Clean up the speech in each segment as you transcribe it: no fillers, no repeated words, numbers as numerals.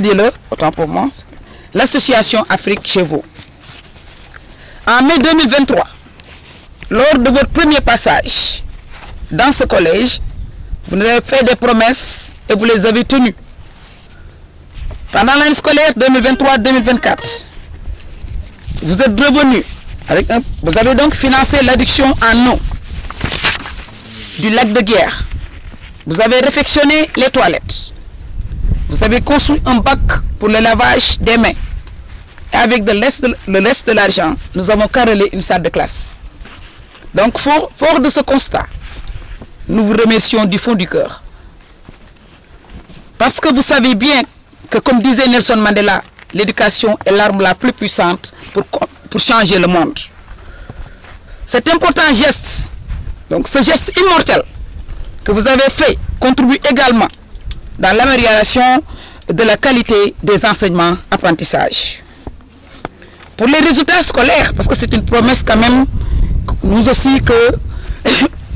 dit-le, autant pour moi, l'association Afrique chez vous. En mai 2023, lors de votre premier passage dans ce collège, vous nous avez fait des promesses et vous les avez tenues. Pendant l'année scolaire 2023-2024, vous êtes revenu avec vous avez donc financé l'adduction en eau du lac de Guiers. Vous avez réfectionné les toilettes. Vous avez construit un bac pour le lavage des mains. Et avec le reste de l'argent, nous avons carrelé une salle de classe. Donc, fort de ce constat, nous vous remercions du fond du cœur. Parce que vous savez bien que, comme disait Nelson Mandela, l'éducation est l'arme la plus puissante pour changer le monde. Cet important geste, donc ce geste immortel que vous avez fait, contribue également dans l'amélioration de la qualité des enseignements apprentissages. Pour les résultats scolaires, parce que c'est une promesse quand même, nous aussi que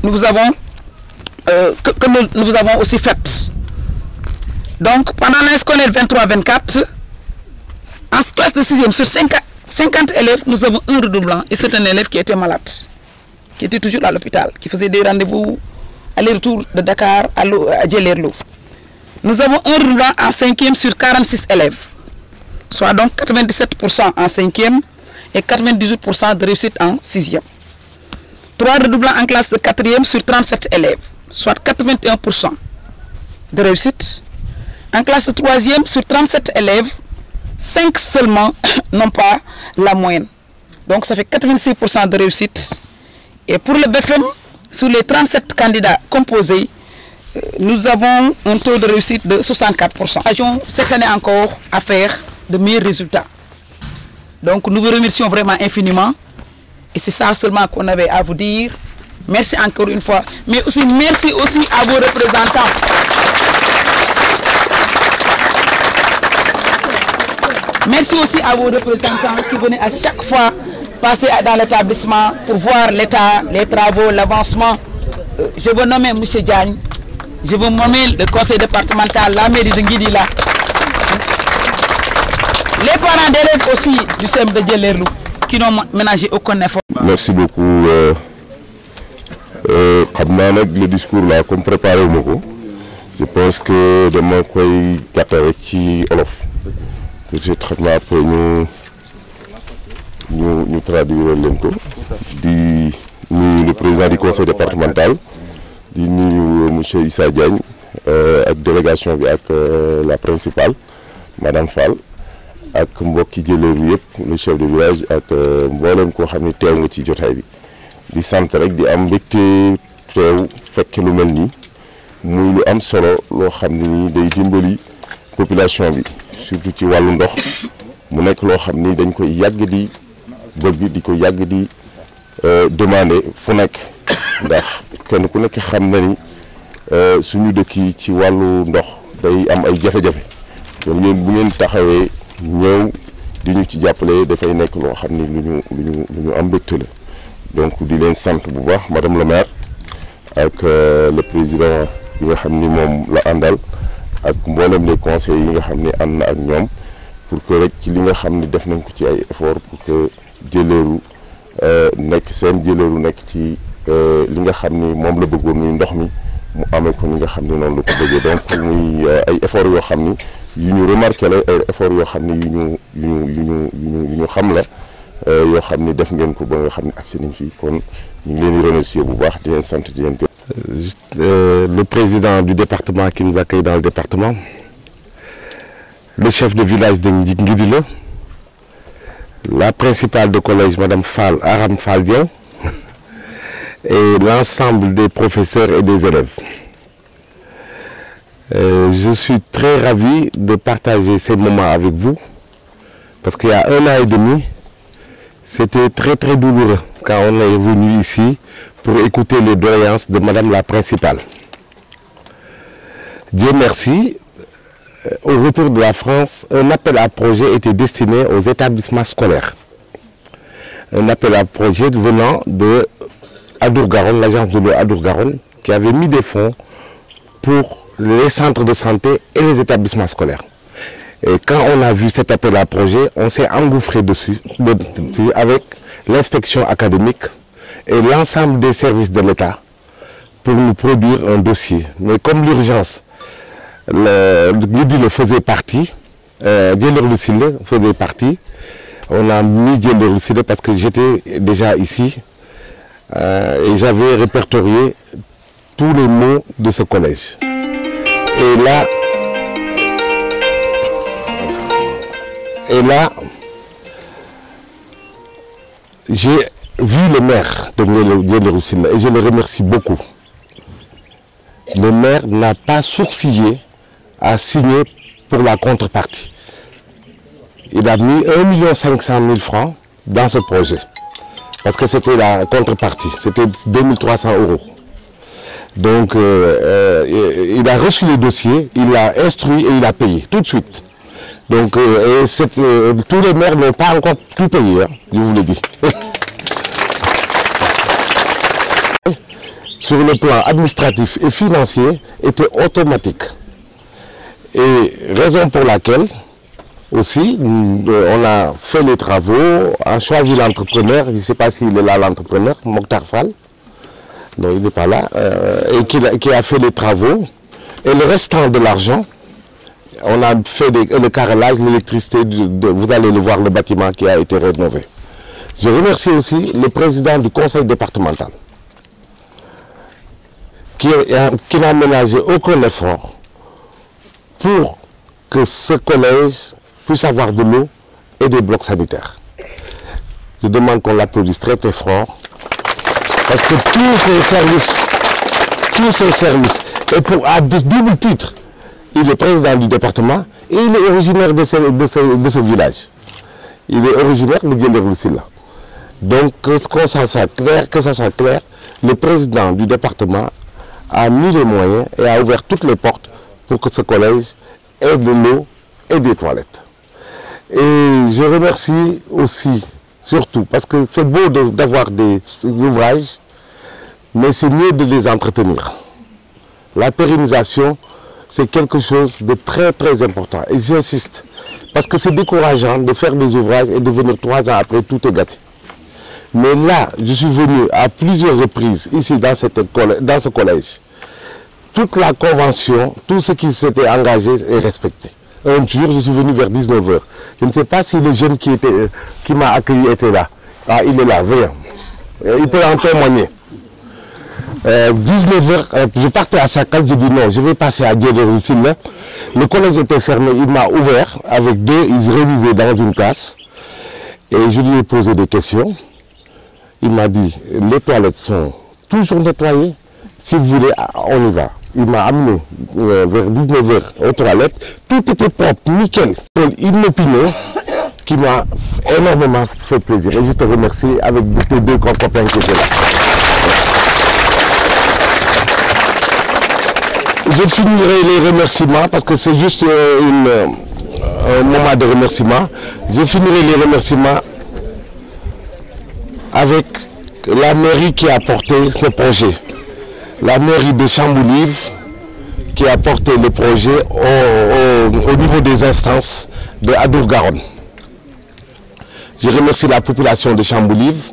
nous vous avons aussi faite. Donc, pendant l'année scolaire 23-24, en classe de 6e, sur 50 élèves, nous avons un redoublant. Et c'est un élève qui était malade, qui était toujours à l'hôpital, qui faisait des rendez-vous aller-retour de Dakar à Djelerlo. Nous avons un redoublant en 5e sur 46 élèves, soit donc 97% en 5e et 98% de réussite en 6e. 3 redoublants en classe de 4e sur 37 élèves, soit 81% de réussite. En classe de 3e, sur 37 élèves, 5 seulement n'ont pas la moyenne. Donc ça fait 86% de réussite. Et pour le BFM, sur les 37 candidats composés, nous avons un taux de réussite de 64%. Nous avons cette année encore à faire de meilleurs résultats. Donc nous vous remercions vraiment infiniment. Et c'est ça seulement qu'on avait à vous dire. Merci encore une fois. Mais aussi merci aussi à vos représentants. Merci aussi à vos représentants qui venaient à chaque fois passer dans l'établissement pour voir l'état, les travaux, l'avancement. Je veux nommer M. Diagne. Je veux nommer le conseil départemental, la mairie de Nguidila. Les parents d'élèves aussi du CEM de Djelerlo qui n'ont ménagé aucun effort. Merci beaucoup. Le discours là, comme préparé au Mogo, je pense que demain, il y a un Olof. Peut-être après nous traduire l'enco. Le président du conseil départemental, M. Issa Diagne, avec délégation avec la principale, Madame Fall, avec mbokki Djelerlo yëpp, le chef de village, ak mboolem koo xam ne teew nga ci jotaay bi. Di sant rek di am mbégte teew fekk lu mel nii muy lu am solo loo xam ne nii day dimbali population bi surtout ci wàllu ndox mu nekk loo xam ni dañ koy yàgg di bëgg di ko yàgg di demander fu nekk ndax kenn ku nekk xam na ni suñu dëkk yi ci wàllu ndox day am ay jafe-jafe donc yéen bu ngeen taxawee ñëw di ñu ci jàppale dafay nekk loo xam ni lu ñu am mbégte la donc di leen sant bu baax madame la maire ak le président yi nga xam ni moom la àndal ak mboolem les conseils yi nga xam ni ànd na ak ñoom pour que rek ci li nga xam ni def nañ ko ci ay effort pour que Djelerlo nekk seen Djelerlo nekk ci li nga xam ni moom la bëggoon muy ndox mi mu amee ko ni nga xam ni noonu la ko bëggee donc muy ay effort yoo xam ni yu ñu remarqué la ay effort yoo xam ni yu ñu xam la yoo xam ni def ngeen ko ba nga xam ni agsi nañ fii kon ñu ngi leen di remercier bu baax di leen sant di leen gërëm. Le président du département qui nous accueille dans le département, le chef de village de Nguidila, la principale de collège Madame Fall, Aram Faldian, et l'ensemble des professeurs et des élèves. Je suis très ravi de partager ces moments avec vous parce qu'il y a 1 an et demi, c'était très douloureux quand on est venu ici pour écouter les doléances de Madame la principale. Dieu merci, au retour de la France, un appel à projet était destiné aux établissements scolaires. Un appel à projet venant de Adour-Garonne, l'agence de l'eau Adour-Garonne, qui avait mis des fonds pour les centres de santé et les établissements scolaires. Et quand on a vu cet appel à projet, on s'est engouffré dessus avec l'inspection académique et l'ensemble des services de l'État pour nous produire un dossier. Mais comme l'urgence, le faisait partie, Djeller faisait partie, on a mis Djeller parce que j'étais déjà ici et j'avais répertorié tous les mots de ce collège. Et là, j'ai vu le maire de Djeller et je le remercie beaucoup. Le maire n'a pas sourcillé à signer pour la contrepartie. Il a mis 1 500 000 francs dans ce projet. Parce que c'était la contrepartie, c'était 2300 €. Donc il a reçu le dossier, il l'a instruit et il a payé tout de suite. Donc tous les maires n'ont pas encore tout payé, hein, je vous le dis. Sur le plan administratif et financier, était automatique. Et raison pour laquelle aussi, on a fait les travaux, on a choisi l'entrepreneur, je ne sais pas s'il est là l'entrepreneur, Mokhtar Fall, non il n'est pas là, et qui a fait les travaux. Et le restant de l'argent, on a fait le carrelage, l'électricité, vous allez le voir, le bâtiment qui a été rénové. Je remercie aussi le président du conseil départemental, qui n'a ménagé aucun effort pour que ce collège puisse avoir de l'eau et des blocs sanitaires. Je demande qu'on l'applaudisse très très fort, parce que tous ces services, et à double titre, il est président du département et il est originaire de ce village. Il est originaire de Djeller. Donc que ça soit clair, le président du département a mis les moyens et a ouvert toutes les portes pour que ce collège ait de l'eau et des toilettes. Et je remercie aussi, surtout, parce que c'est beau d'avoir des ouvrages, mais c'est mieux de les entretenir. La pérennisation, c'est quelque chose de très très important. Et j'insiste, parce que c'est décourageant de faire des ouvrages et de venir 3 ans après, tout est gâté. Mais là, je suis venu à plusieurs reprises, ici dans ce collège. Toute la convention, tout ce qui s'était engagé est respecté. Un jour, je suis venu vers 19 h. Je ne sais pas si le jeune qui m'a accueilli était là. Ah, il est là, viens. Il peut en témoigner. 19 h, je partais à Sakal, je dis non, je vais passer à Djeller. Le collège était fermé, il m'a ouvert avec 2, ils révisaient dans une classe. Et je lui ai posé des questions. Il m'a dit, les toilettes sont toujours nettoyées. Si vous voulez, on y va. Il m'a amené vers 19 h aux toilettes. Tout était propre, nickel. Inopiné, qui m'a énormément fait plaisir. Et je te remercie avec tes 2 copains qui étaient là. Je finirai les remerciements parce que c'est juste un moment de remerciement. Je finirai les remerciements avec la mairie qui a porté ce projet. La mairie de Chamboulive qui a porté le projet au niveau des instances de Adour-Garonne. Je remercie la population de Chamboulive.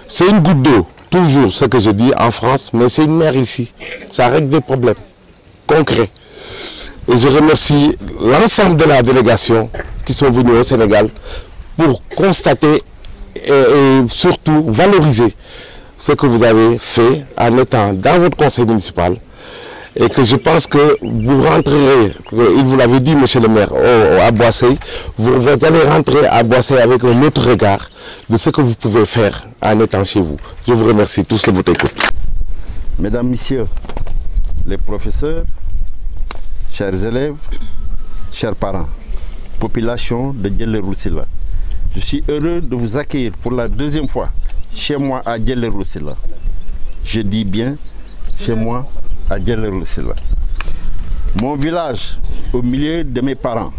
C'est une goutte d'eau, toujours ce que je dis en France, mais c'est une mer ici. Ça règle des problèmes concrets. Et je remercie l'ensemble de la délégation qui sont venus au Sénégal pour constater et surtout valoriser ce que vous avez fait en étant dans votre conseil municipal et que je pense que vous rentrerez, il vous l'avait dit monsieur le maire, à Boissey, vous allez rentrer à Boissey avec un autre regard de ce que vous pouvez faire en étant chez vous. Je vous remercie tous de votre écoute. Mesdames, Messieurs, les professeurs, chers élèves, chers parents, population de Djeller. Je suis heureux de vous accueillir pour la 2e fois chez moi à Djeller. Je dis bien chez moi à Djeller. Mon village au milieu de mes parents.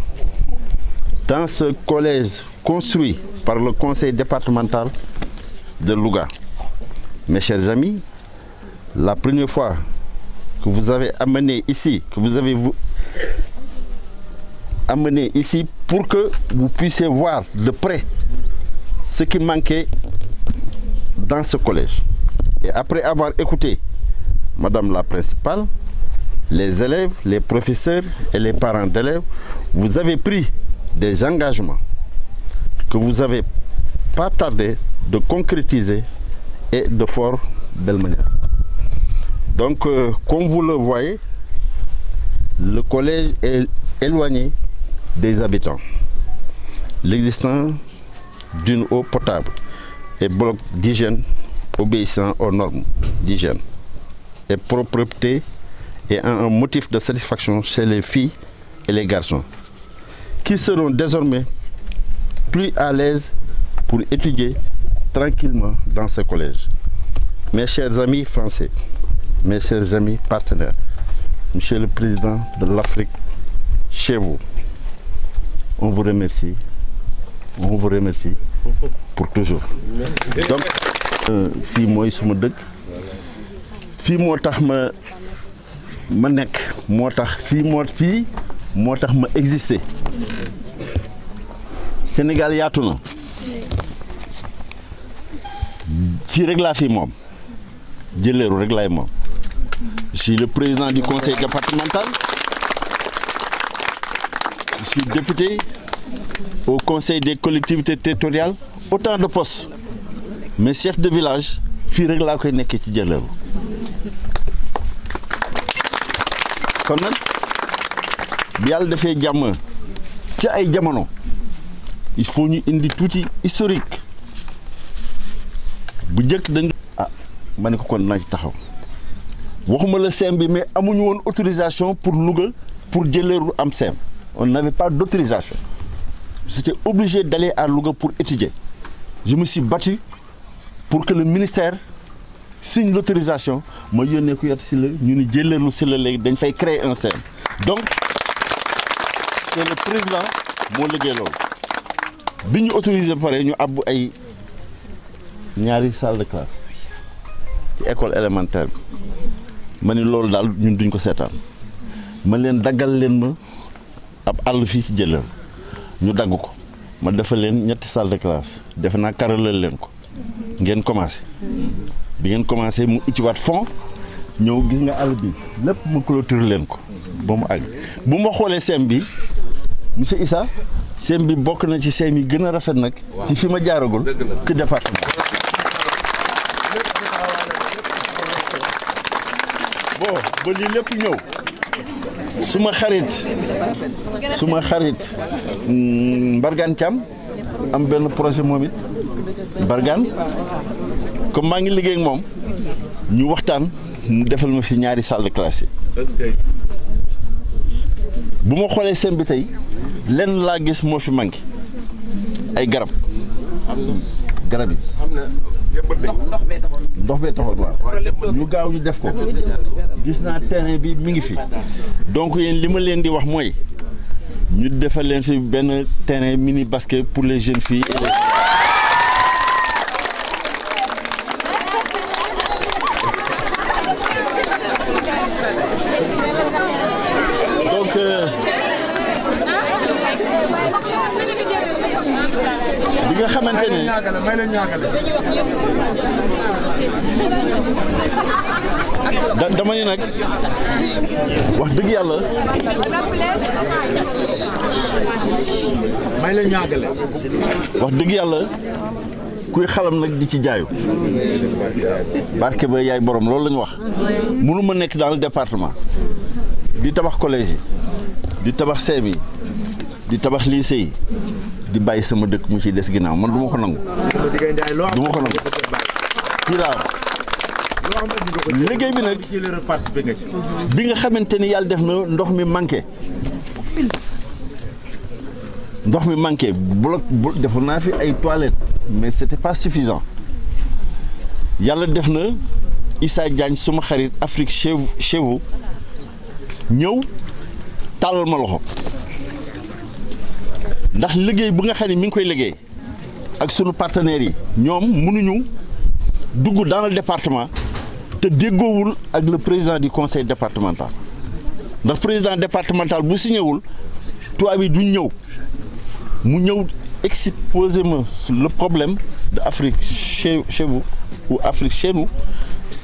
Dans ce collège construit par le conseil départemental de Louga. Mes chers amis, la première fois que vous avez amené ici, que vous avez amené ici pour que vous puissiez voir de près ce qui manquait dans ce collège. Et après avoir écouté Madame la principale, les élèves, les professeurs et les parents d'élèves, vous avez pris des engagements que vous n'avez pas tardé de concrétiser et de fort belle manière. Donc, comme vous le voyez, le collège est éloigné des habitants. L'existence d'une eau potable et bloc d'hygiène obéissant aux normes d'hygiène et propreté est un motif de satisfaction chez les filles et les garçons qui seront désormais plus à l'aise pour étudier tranquillement dans ce collège. Mes chers amis français, mes chers amis partenaires, Monsieur le Président de l'Afrique, chez vous, on vous remercie pour toujours. Donc, fii mooy suma dëkk fii moo tax ma nekk moo tax fii moo tax ma exister. Sénégal yaatu na fii rek laa fi moom Djeleeru rek laay moom. Je suis le président du conseil départemental. Je suis député au conseil des collectivités territoriales. Autant de postes. Mais chef de village, fii rek laa koy nekkee ci Djeleeru. Kon nag bi Yàlla defee jàmm ci ay jamono il faut ñu indi tuuti historique bu njëkk dañ ma ne ko kon naa ci taxaw waxuma la CEM bi mais amuñu woon autorisation pour Louga pour Djeleeru am CEM. On n'avait pas d'autorisation. J'étais obligé d'aller à Louga pour étudier. Je me suis battu pour que le ministère signe l'autorisation. Ma yónnee ko yott si la ñu ni Djeleeru si la léegi dañ fay créer un CEM. Donc c'est le président moo liggéey loolu bi ñu autorisé ba pare ñu àbb ay ñaari salle de classe ci école élémentaire bi ma ni loolu daal ñun duñ ko seetaan ma leen daggal leen ma ab àll fii ci Djeleeru ñu dagg ko ma defal leen ñetti salle de classe defe naa karalal leen ko ngeen commencé bi ngeen commencé mu icciwaat fond ñëw gis nga àll bi lépp mu clôture leen ko ba mu àgg bu ma xoolee CEM bi monsieur Issa CEM bi bokk na ci CEM yi gën a rafet nag ci fi ma jaaragul ci département. Bon ba lii lépp ñëw suma xarit Mbargane Thiam am benn projet moom it Mbargane comme maa ngi liggéey ak moom ñu waxtaan mu defal ma fi ñaari salle de classe yi bu ma xoolee CEM bi tey lenn laa gis moo fi manqué ay garab yi ndox bee taxoon waaw ñu gaaw ñu def ko gis naa terrain bi mi ngi fi donc yéen li ma leen di wax mooy ñu defal leen fi benn terrain mini basket pour les jeunes filles et les... donc bi nga xamante ne dama ni nag wax dëgg yàlla wax dëgg yàlla kuy xalam nag di ci jaayu barke ba yaay borom loolu la ñu wax mënu ma nekk dans le département di tabax collège yi di tabax CEM yi di tabax lycée yi di bàyyi sama dëkk mu ci des ginnaaw man du ma ko nangu fii laa liggéey bi nag bi nga xamante ni yàlla def na ndox mi manqué bloc defoon naa fi ay toilettes mais c'était pas suffisant yàlla def na Issa Diagne suma xarit Afrique chez vous ñëw tàllal ma loxo ndax liggéey bu nga xam ne mi ngi koy liggéey ak sunu partenaires yi ñoom mënuñu dugg dans le département te déggoowul ak le président du conseil départemental ndax président départemental bu signéwul tubaab yi duñ ñëw mu ñëw exposer ma le problème de Afrique chez vous ou Afrique chez nous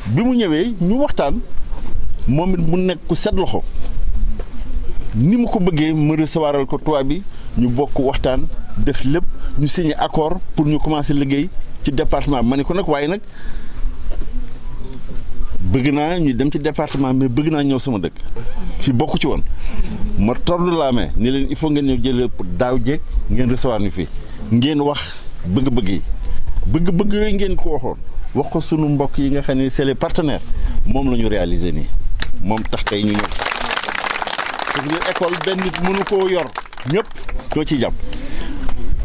bi mu ñëwee ñu waxtaan moom it mu nekk ku set loxo ni mu ko bëggee ma recevoiral ko tubaab bi ñu bokk waxtaan def lépp ñu signé accord pour ñu commencer liggéey ci département ma ne ko nag waaye nag bëgg naa ñu dem ci département mais bëgg naa ñëw sama dëkk fi bokku ci woon ma tordre la main ni leen il faut ngeen ñëw jëlee pour daaw jéeg ngeen recevoir ñu fii ngeen wax bëgg-bëgg yi bëgg-bëgg yooyu ngeen ko waxoon wax ko sunu mbokk yi nga xam ne c'est les partenaires moom la ñu réaliser nii moom tax tey ñu ñëw parce que école benn nit mënu koo yor ñëpp ñoo ciy jàpp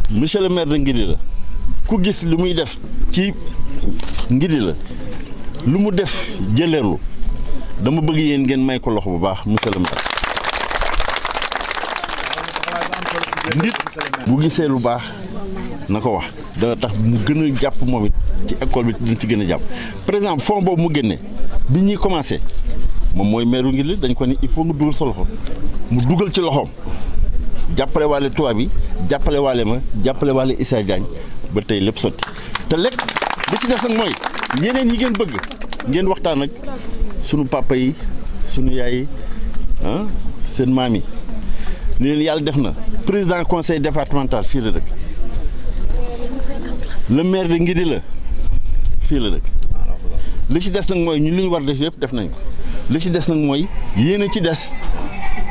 monsieur le maire de Ngidila ku gis lu muy def ci Ngidila lu mu def jëleerlu dama bëgg yéen ngeen may ko loxo bu baax monsieur le maire nit bu gisee lu baax na ko wax dana tax mu gën a jàpp moom it ci école bi dina ci gën a jàpp par exemple fond boobu mu génne bi ñuy commencé moom mooy maire Ngidila dañ ko ni il faut nga dugal sa loxo mu dugal ci loxoom jàppale waale tubaab bi jàppale waale ma jàppale waale Issa Diagne ba tey lépp sotti te lekk li ci def nag mooy yeneen yi ngeen bëgg ngeen waxtaan ak sunu papa yi sunu yaay yi seen maam yi ni leen yàlla def na président conseil départemental fii la dëkk le maire de Ngidila fii la dëkk li ci des nag mooy ñun li ñu war def yëpp def nañ ko li ci des nag mooy yéen a ci des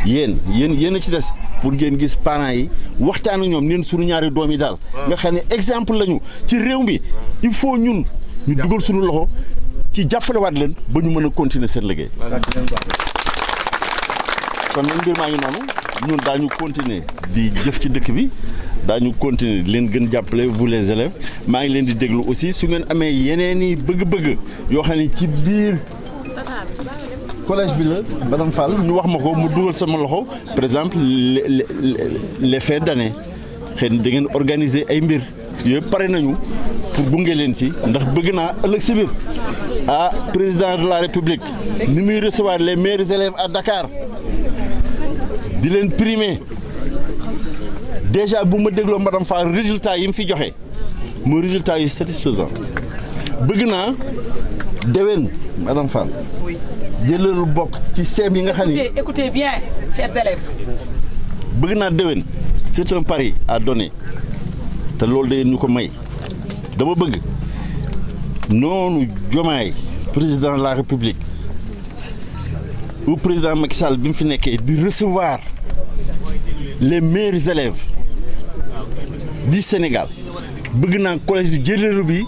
yéen a ci des pour ngeen gis parents yi waxtaan ak ñoom neen suñu ñaari doom yi daal nga xam ne exemple lañu ci réew mi il faut ñun ñu dugal suñu loxo ci jàppalewaat leen ba ñu mën a continuer seen liggéey kon nag mbir maa ngi noonu ñun daañu continuer di jëf ci dëkk bi daañu continuer leen gën jàppale vous les élèves maa ngi leen di déglu aussi su ngeen amee yeneen i bëgg-bëgg yoo xam ne ci biir collège bi la madame Fall ñu wax ma ko mu dugal sama loxo par exemple les fêtes d'année xëy na da ngeen organiser ay mbir yooyu pare nañu pour gunge leen ci ndax bëgg naa ëllëg si biir président de la république ni muy recevoir les meilleurs élèves à Dakar di leen primer déjà bu ma dégloo madame Fall résultat yi mu fi joxe mooy résultat yu satisfaisant bëgg naa déwén madame Fall jëlal bokk ci seem yi nga xam ni écoutez bien chers élèves bëgg naa déwén c'est un pari à donner te loolu day ñu ko may dama bëgg noonu Diomaye président de la République ou président Macky Sall bi mu fi nekkee di recevoir les meilleurs élèves du Sénégal bëgg naa collège du Jëleeru bi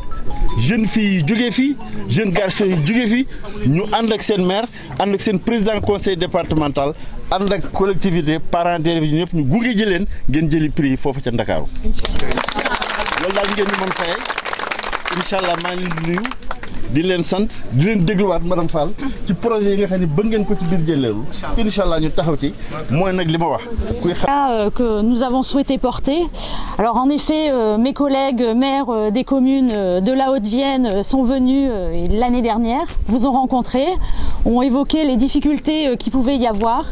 jeunes filles yi jógee fii jeunes garçons yi jógee fii ñu ànd ak seen maire ànd ak seen président conseil départemental ànd ak collectivité parents d'élèves yi ñëpp ñu gunge jëleen ngeen jëli prix yi foofu ca Ndakaaru loolu daal ngeen ñu mën faye incha allah maa ngi leen di nuyu di leen sant di leen dégluwaat madame Fall ci projet yi nga xam ne bëgg ngeen ko ci biir Jëleeru incha allah ñu taxaw ci mooy nag li ma wax. Que nous avons souhaité porter. Alors en effet, mes collègues maires des communes de la Haute-Vienne sont venus l'année dernière, vous ont rencontré, ont évoqué les difficultés qu'il pouvait y avoir.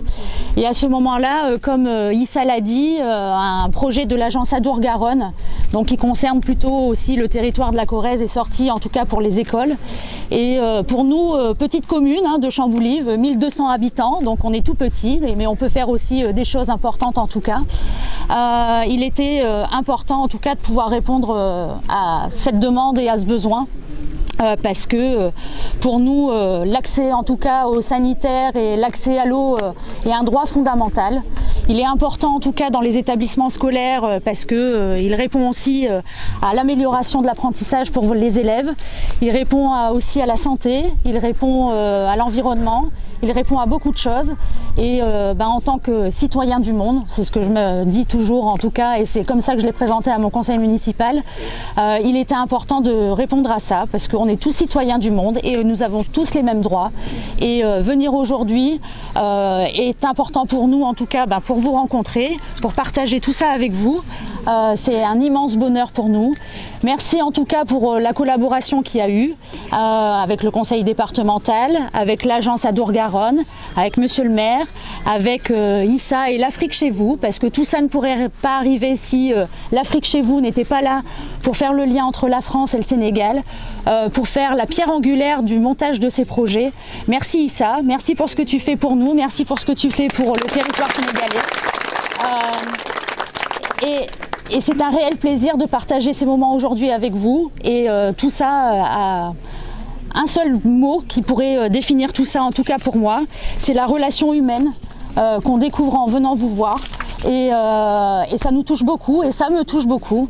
Et à ce moment-là, comme Issa l'a dit, un projet de l'agence Adour-Garonne, donc qui concerne plutôt aussi le territoire de la Corrèze, est sorti en tout cas pour les écoles. Et pour nous, petite commune de Chamboulive, 1200 habitants, donc on est tout petit, mais on peut faire aussi des choses importantes en tout cas. Il était important en tout cas de pouvoir répondre à cette demande et à ce besoin. Parce que pour nous, l'accès en tout cas au sanitaire et l'accès à l'eau est un droit fondamental. Il est important en tout cas dans les établissements scolaires parce qu'il répond aussi à l'amélioration de l'apprentissage pour les élèves. Il répond aussi à la santé, il répond à l'environnement, il répond à beaucoup de choses. Et en tant que citoyen du monde, c'est ce que je me dis toujours en tout cas, et c'est comme ça que je l'ai présenté à mon conseil municipal, il était important de répondre à ça parce qu'on est tous citoyens du monde et nous avons tous les mêmes droits. Et venir aujourd'hui est important pour nous, en tout cas pour pour vous rencontrer, pour partager tout ça avec vous. C'est un immense bonheur pour nous. Merci en tout cas pour la collaboration qu'il y a eu avec le conseil départemental, avec l'agence Adour-Garonne, avec monsieur le maire, avec Issa et l'Afrique chez vous, parce que tout ça ne pourrait pas arriver si l'Afrique chez vous n'était pas là pour faire le lien entre la France et le Sénégal, pour faire la pierre angulaire du montage de ces projets. Merci Issa, merci pour ce que tu fais pour nous, merci pour ce que tu fais pour le territoire sénégalais. Et c'est un réel plaisir de partager ces moments aujourd'hui avec vous, et tout ça a un seul mot qui pourrait définir tout ça, en tout cas pour moi, c'est la relation humaine qu'on découvre en venant vous voir, et ça nous touche beaucoup, et ça me touche beaucoup,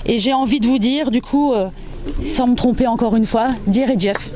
et j'ai envie de vous dire du coup, sans me tromper encore une fois, Dir et Jeff.